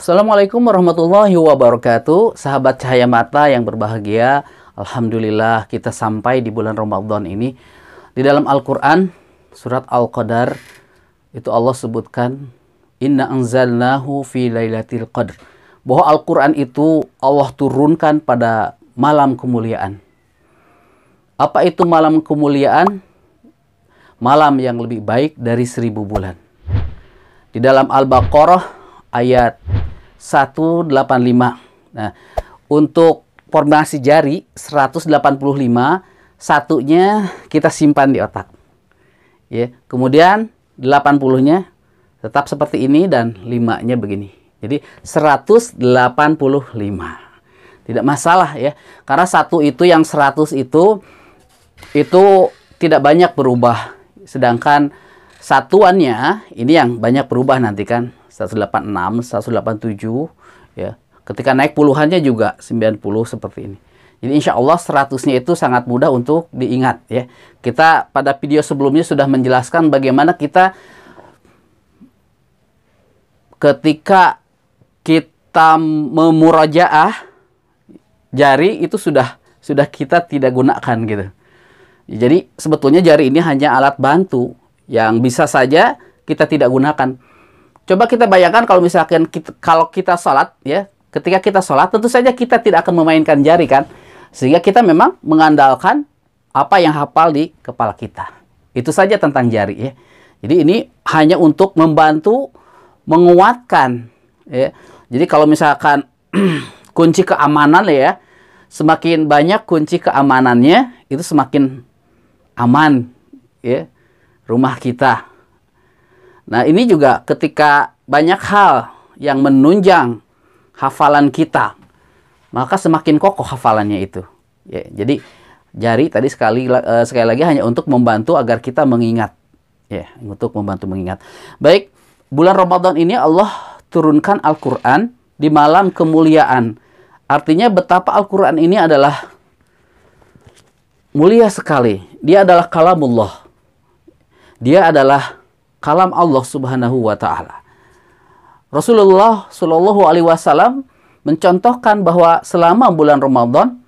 Assalamualaikum warahmatullahi wabarakatuh. Sahabat cahaya mata yang berbahagia, alhamdulillah kita sampai di bulan Ramadan ini. Di dalam Al-Quran, surat Al-Qadar, itu Allah sebutkan, Inna anzalnahu fi lailatul qadr. Bahwa Al-Quran itu Allah turunkan pada malam kemuliaan. Apa itu malam kemuliaan? Malam yang lebih baik dari 1000 bulan. Di dalam Al-Baqarah ayat 185. Nah, untuk formasi jari 185, satunya kita simpan di otak. Ya, kemudian 80-nya tetap seperti ini dan 5-nya begini. Jadi 185. Tidak masalah ya. Karena satu itu yang 100 itu tidak banyak berubah. Sedangkan satuannya ini yang banyak berubah nanti kan. 186, 187 ya. Ketika naik puluhannya juga 90 seperti ini. Jadi insya Allah 100-nya itu sangat mudah untuk diingat ya. Kita pada video sebelumnya sudah menjelaskan bagaimana kita ketika kita memurajaah jari itu sudah kita tidak gunakan gitu. Jadi sebetulnya jari ini hanya alat bantu yang bisa saja kita tidak gunakan. Coba kita bayangkan kalau misalkan kalau kita sholat ya, ketika kita sholat tentu saja kita tidak akan memainkan jari kan, sehingga kita memang mengandalkan apa yang hafal di kepala kita. Itu saja tentang jari ya. Jadi ini hanya untuk membantu menguatkan ya. Jadi kalau misalkan kunci keamanan ya, semakin banyak kunci keamanannya itu semakin aman ya rumah kita. Nah, ini juga ketika banyak hal yang menunjang hafalan kita, maka semakin kokoh hafalannya itu. Ya, jadi jari tadi sekali lagi hanya untuk membantu agar kita mengingat. Ya, untuk membantu mengingat. Baik, bulan Ramadan ini Allah turunkan Al-Quran di malam kemuliaan. Artinya betapa Al-Quran ini adalah mulia sekali. Dia adalah kalamullah. Dia adalah kalam Allah Subhanahu wa Ta'ala. Rasulullah Shallallahu Alaihi Wasallam mencontohkan bahwa selama bulan Ramadan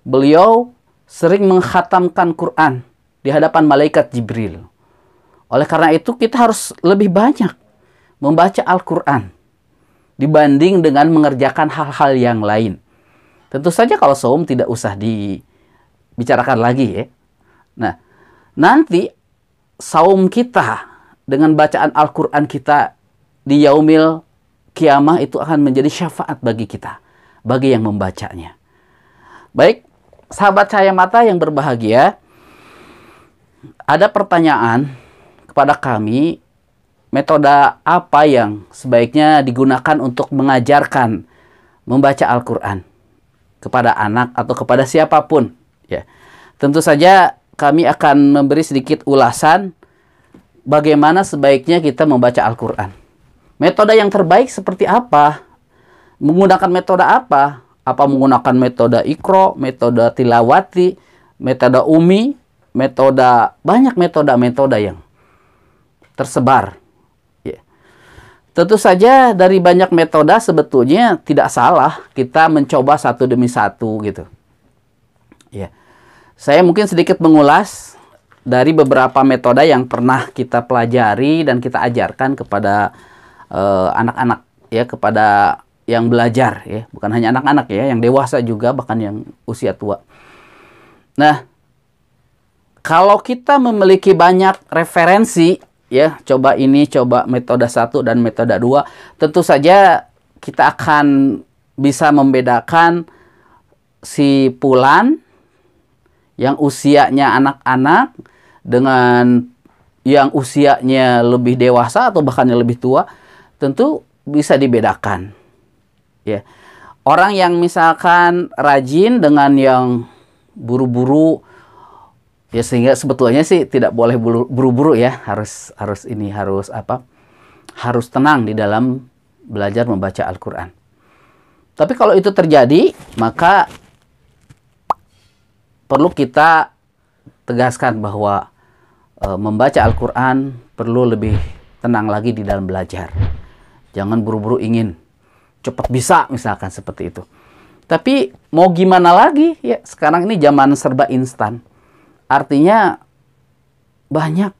beliau sering mengkhatamkan Quran di hadapan malaikat Jibril. Oleh karena itu kita harus lebih banyak membaca Al-Quran dibanding dengan mengerjakan hal-hal yang lain. Tentu saja kalau saum tidak usah dibicarakan lagi ya. Nah, nanti saum kita dengan bacaan Al-Quran kita di yaumil kiamah itu akan menjadi syafaat bagi kita, bagi yang membacanya. Baik, sahabat cahaya mata yang berbahagia, ada pertanyaan kepada kami, metode apa yang sebaiknya digunakan untuk mengajarkan membaca Al-Quran kepada anak atau kepada siapapun. Ya, tentu saja kami akan memberi sedikit ulasan bagaimana sebaiknya kita membaca Al-Quran. Metode yang terbaik seperti apa? Menggunakan metode apa? Apa menggunakan metode Iqra, metode Tilawati, metode Umi, banyak metode yang tersebar. Ya. Tentu saja dari banyak metode sebetulnya tidak salah kita mencoba satu demi satu gitu. Ya. Saya mungkin sedikit mengulas dari beberapa metode yang pernah kita pelajari dan kita ajarkan kepada anak-anak ya, kepada yang belajar ya, bukan hanya anak-anak ya, yang dewasa juga, bahkan yang usia tua. Nah, kalau kita memiliki banyak referensi ya, coba ini, coba metode 1 dan metode 2, tentu saja kita akan bisa membedakan si Pulan yang usianya anak-anak dengan yang usianya lebih dewasa atau bahkan yang lebih tua, tentu bisa dibedakan. Ya. Orang yang misalkan rajin dengan yang buru-buru, ya sehingga sebetulnya sih tidak boleh buru-buru ya, harus tenang di dalam belajar membaca Al-Quran. Tapi kalau itu terjadi, maka perlu kita tegaskan bahwa membaca Al-Quran perlu lebih tenang lagi di dalam belajar. Jangan buru-buru ingin. cepat bisa, misalkan seperti itu. Tapi mau gimana lagi ya, sekarang ini zaman serba instan. Artinya banyak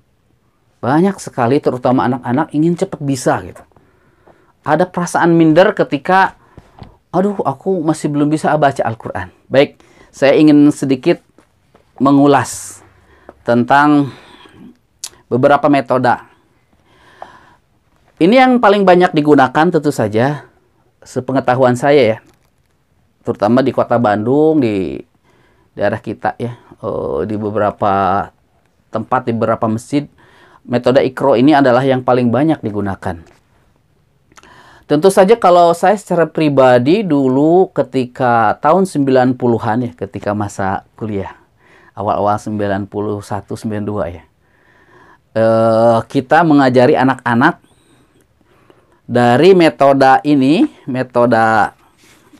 sekali terutama anak-anak ingin cepat bisa gitu. Ada perasaan minder ketika aduh aku masih belum bisa baca Al-Qur'an. Baik, saya ingin sedikit mengulas tentang beberapa metode. Ini yang paling banyak digunakan tentu saja sepengetahuan saya ya. Terutama di Kota Bandung, di daerah kita ya, di beberapa tempat, di beberapa masjid, metode Iqra ini adalah yang paling banyak digunakan. Tentu saja kalau saya secara pribadi dulu ketika tahun 90-an ya, ketika masa kuliah, awal-awal 91, 92 ya, kita mengajari anak-anak dari metode ini, metode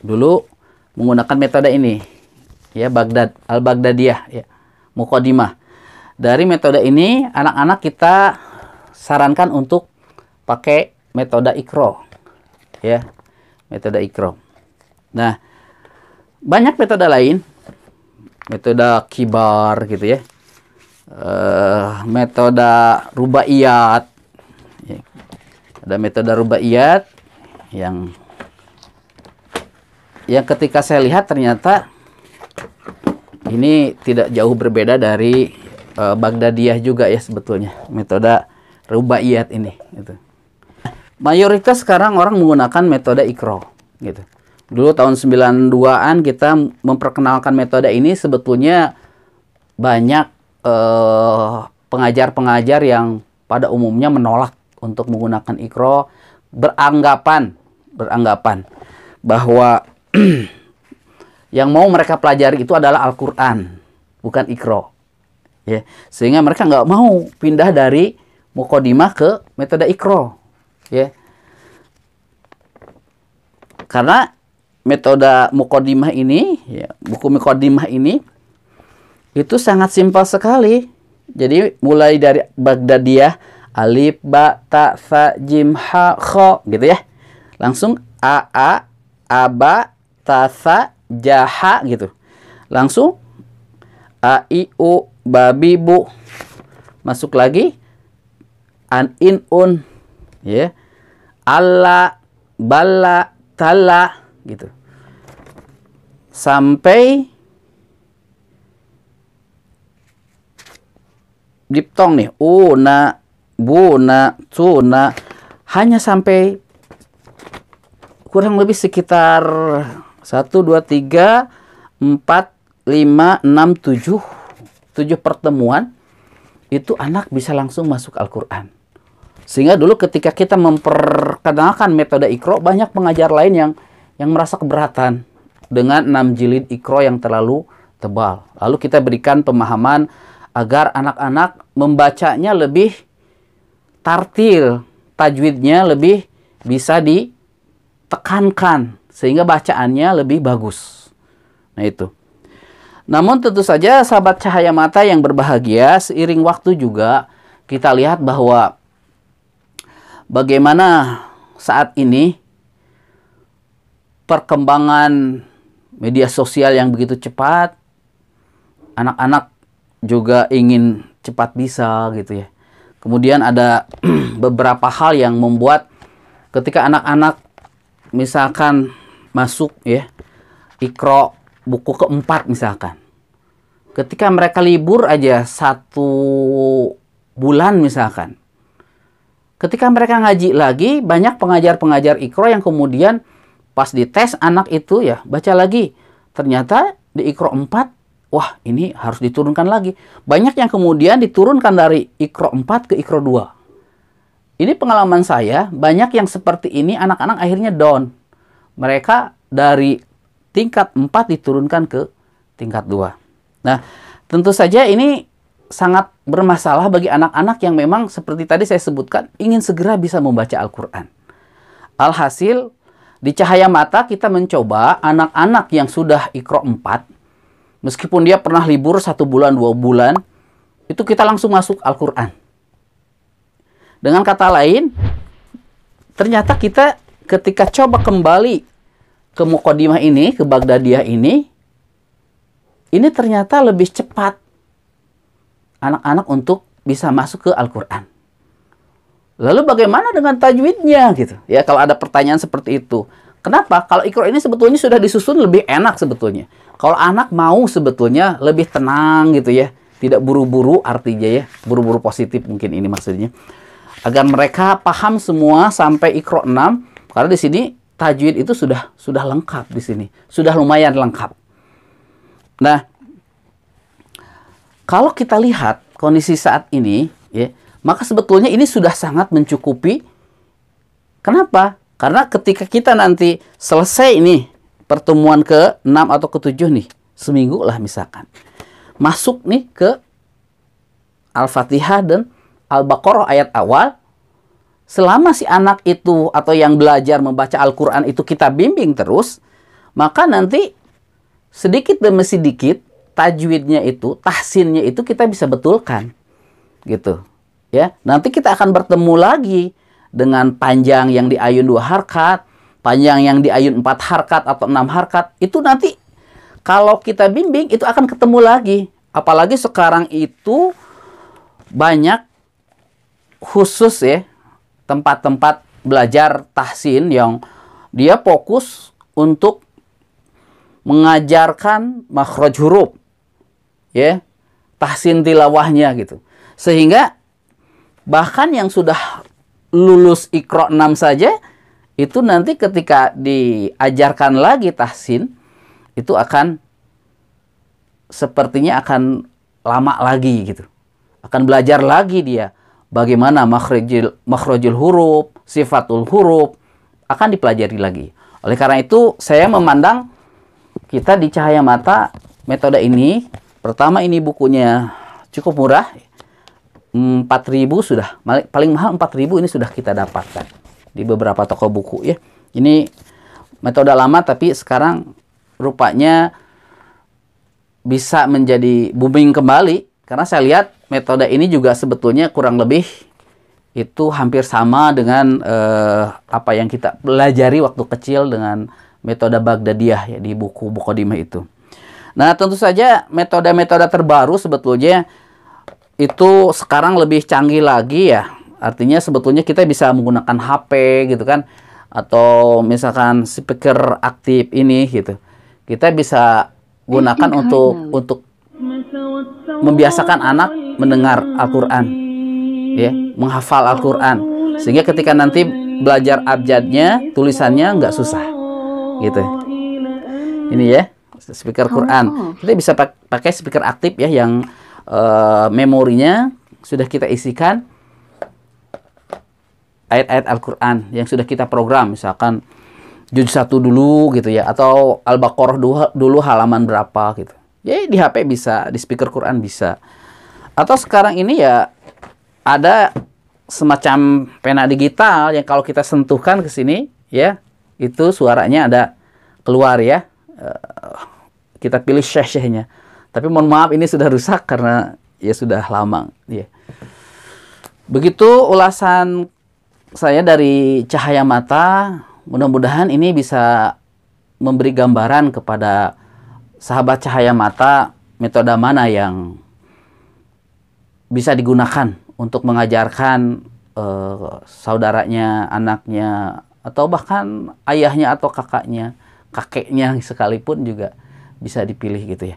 dulu menggunakan metode ini ya, Al-Baghdadiyah ya, Muqaddimah. Dari metode ini anak-anak kita sarankan untuk pakai metode Iqra ya, metode Iqra. Nah, banyak metode lain, metode kibar gitu ya, metode rubaiyat ya. Ada metode rubaiyat yang ketika saya lihat ternyata ini tidak jauh berbeda dari Baghdadiyah juga ya sebetulnya, metode rubaiyat ini gitu. Mayoritas sekarang orang menggunakan metode Iqra gitu. Dulu tahun 92-an kita memperkenalkan metode ini, sebetulnya banyak pengajar-pengajar yang pada umumnya menolak untuk menggunakan Iqra, beranggapan bahwa yang mau mereka pelajari itu adalah Al-Quran, bukan Iqra. Ya, sehingga mereka nggak mau pindah dari Muqaddimah ke metode Iqra. Ya. Karena metode Muqaddimah ini, ya, buku Muqaddimah ini, itu sangat simpel sekali. Jadi mulai dari Baghdadiyah, alif, ba, ta, sa, jim, ha, kho, gitu ya. Langsung a, aba, tasa, jaha gitu. Langsung a, i, u, babi, bu. Masuk lagi an, in, un, ya. Alla, bala, tala gitu. Sampai diptong nih, una, buna, tuna, hanya sampai kurang lebih sekitar 1, 2, 3, 4, 5, 6, 7 pertemuan itu anak bisa langsung masuk Al-Quran. Sehingga dulu ketika kita memperkenalkan metode Iqra, banyak pengajar lain yang merasa keberatan dengan 6 jilid Iqra yang terlalu tebal. Lalu kita berikan pemahaman agar anak-anak membacanya lebih tartil, tajwidnya lebih bisa ditekankan sehingga bacaannya lebih bagus. Nah itu. Namun tentu saja sahabat cahaya mata yang berbahagia, seiring waktu juga kita lihat bahwa bagaimana saat ini perkembangan media sosial yang begitu cepat, anak-anak juga ingin cepat bisa gitu ya. Kemudian ada beberapa hal yang membuat ketika anak-anak misalkan masuk ya Iqra buku keempat misalkan, ketika mereka libur aja 1 bulan misalkan, ketika mereka ngaji lagi, banyak pengajar-pengajar Iqra yang kemudian pas dites anak itu ya baca lagi, ternyata di Iqra 4, wah ini harus diturunkan lagi. Banyak yang kemudian diturunkan dari Iqra 4 ke Iqra 2. Ini pengalaman saya, banyak yang seperti ini anak-anak akhirnya down. Mereka dari tingkat 4 diturunkan ke tingkat 2. Nah, tentu saja ini sangat bermasalah bagi anak-anak yang memang seperti tadi saya sebutkan, ingin segera bisa membaca Al-Quran. Alhasil, di cahaya mata kita mencoba anak-anak yang sudah Iqra 4, meskipun dia pernah libur 1 bulan, 2 bulan, itu kita langsung masuk Al-Quran. Dengan kata lain, ternyata kita ketika coba kembali ke Muqaddimah ini, ke Baghdadiyah ini ternyata lebih cepat anak-anak untuk bisa masuk ke Al-Quran. Lalu bagaimana dengan tajwidnya gitu? Ya, kalau ada pertanyaan seperti itu. Kenapa? Kalau Iqra ini sebetulnya sudah disusun lebih enak sebetulnya. Kalau anak mau sebetulnya lebih tenang gitu ya. Tidak buru-buru artinya ya. Buru-buru positif mungkin ini maksudnya. Agar mereka paham semua sampai Iqra 6. Karena di sini tajwid itu sudah lengkap di sini. Sudah lumayan lengkap. Nah, kalau kita lihat kondisi saat ini ya, maka sebetulnya ini sudah sangat mencukupi. Kenapa? Karena ketika kita nanti selesai nih pertemuan ke-6 atau ke-7 nih, seminggu lah misalkan, masuk nih ke Al-Fatihah dan Al-Baqarah ayat awal, selama si anak itu atau yang belajar membaca Al-Quran itu kita bimbing terus, maka nanti sedikit demi sedikit tajwidnya itu, tahsinnya itu kita bisa betulkan. Gitu. Ya, nanti kita akan bertemu lagi dengan panjang yang di ayun 2 harkat, panjang yang di ayun 4 harkat atau 6 harkat. Itu nanti kalau kita bimbing itu akan ketemu lagi. Apalagi sekarang itu banyak khusus ya tempat-tempat belajar tahsin yang dia fokus untuk mengajarkan makhraj huruf. Ya, tahsin tilawahnya gitu. Sehingga bahkan yang sudah lulus Iqra 6 saja, itu nanti ketika diajarkan lagi tahsin, itu akan sepertinya akan lama lagi gitu. Akan belajar lagi dia bagaimana makhrajul huruf, sifatul huruf, akan dipelajari lagi. Oleh karena itu, saya memandang kita di Cahaya Mata metode ini, pertama ini bukunya cukup murah, 4.000 sudah, paling mahal 4.000 ini sudah kita dapatkan di beberapa toko buku ya. Ini metode lama tapi sekarang rupanya bisa menjadi booming kembali, karena saya lihat metode ini juga sebetulnya kurang lebih itu hampir sama dengan apa yang kita pelajari waktu kecil dengan metode Baghdadiyah ya, di buku Muqaddimah itu. Nah, tentu saja metode-metode terbaru sebetulnya itu sekarang lebih canggih lagi ya. Artinya sebetulnya kita bisa menggunakan HP gitu kan, atau misalkan speaker aktif ini gitu. Kita bisa gunakan untuk membiasakan anak mendengar Al-Quran ya, menghafal Al-Quran, sehingga ketika nanti belajar abjadnya, tulisannya nggak susah gitu. Ini ya speaker Quran. Kita bisa pakai speaker aktif ya, yang memorinya sudah kita isikan ayat-ayat Al-Quran yang sudah kita program, misalkan juz 1 dulu gitu ya, atau Al-Baqarah dulu halaman berapa gitu. Ya di HP bisa, di speaker Quran bisa. Atau sekarang ini ya ada semacam pena digital yang kalau kita sentuhkan ke sini ya, itu suaranya ada keluar ya. Kita pilih syekh-syekhnya. Tapi mohon maaf ini sudah rusak karena ya sudah lama ya. Begitu ulasan saya dari Cahaya Mata. Mudah-mudahan ini bisa memberi gambaran kepada sahabat Cahaya Mata metode mana yang bisa digunakan untuk mengajarkan saudaranya, anaknya, atau bahkan ayahnya atau kakaknya, kakeknya sekalipun juga bisa dipilih gitu ya.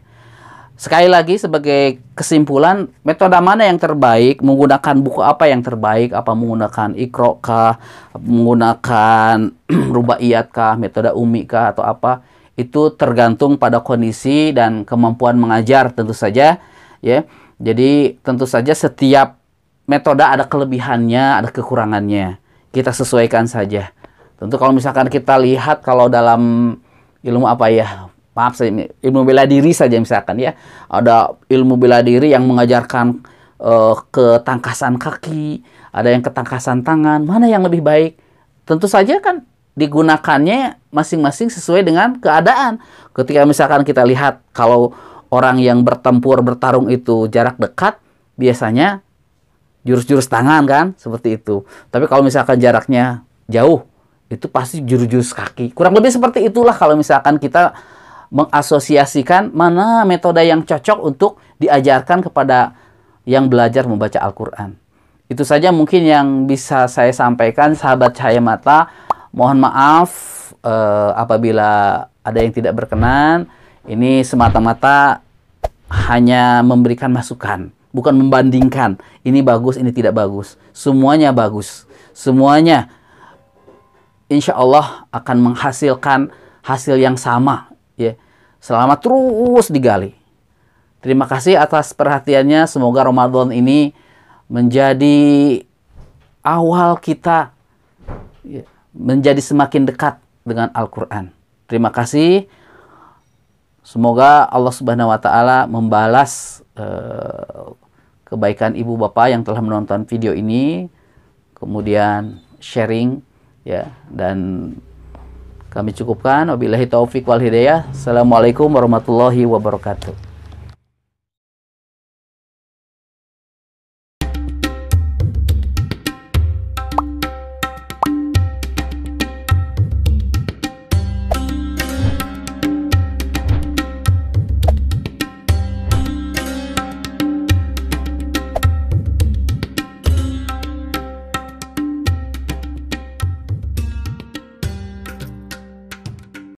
Sekali lagi sebagai kesimpulan, metode mana yang terbaik, menggunakan buku apa yang terbaik, apa menggunakan Iqra kah, menggunakan Rubaiyat kah, metode Umi kah, atau apa, itu tergantung pada kondisi dan kemampuan mengajar tentu saja ya. Jadi tentu saja setiap metode ada kelebihannya, ada kekurangannya. Kita sesuaikan saja. Tentu kalau misalkan kita lihat kalau dalam ilmu apa ya, maaf saya, ilmu bela diri saja misalkan ya, ada ilmu bela diri yang mengajarkan ketangkasan kaki, ada yang ketangkasan tangan, mana yang lebih baik? Tentu saja kan digunakannya masing-masing sesuai dengan keadaan. Ketika misalkan kita lihat kalau orang yang bertempur, bertarung itu jarak dekat, biasanya jurus-jurus tangan kan, seperti itu. Tapi kalau misalkan jaraknya jauh, itu pasti jurus-jurus kaki. Kurang lebih seperti itulah kalau misalkan kita mengasosiasikan mana metode yang cocok untuk diajarkan kepada yang belajar membaca Al-Quran. Itu saja mungkin yang bisa saya sampaikan, sahabat Cahaya Mata. Mohon maaf apabila ada yang tidak berkenan. Ini semata-mata hanya memberikan masukan, bukan membandingkan. Ini bagus, ini tidak bagus. Semuanya bagus. Semuanya insya Allah akan menghasilkan hasil yang sama, ya, selama terus digali. Terima kasih atas perhatiannya. Semoga Ramadan ini menjadi awal kita, ya, menjadi semakin dekat dengan Al-Quran. Terima kasih. Semoga Allah Subhanahu wa Ta'ala membalas kebaikan ibu bapak yang telah menonton video ini, kemudian sharing, ya, dan kami cukupkan. Wabillahi taufik wal hidayah. Assalamualaikum warahmatullahi wabarakatuh.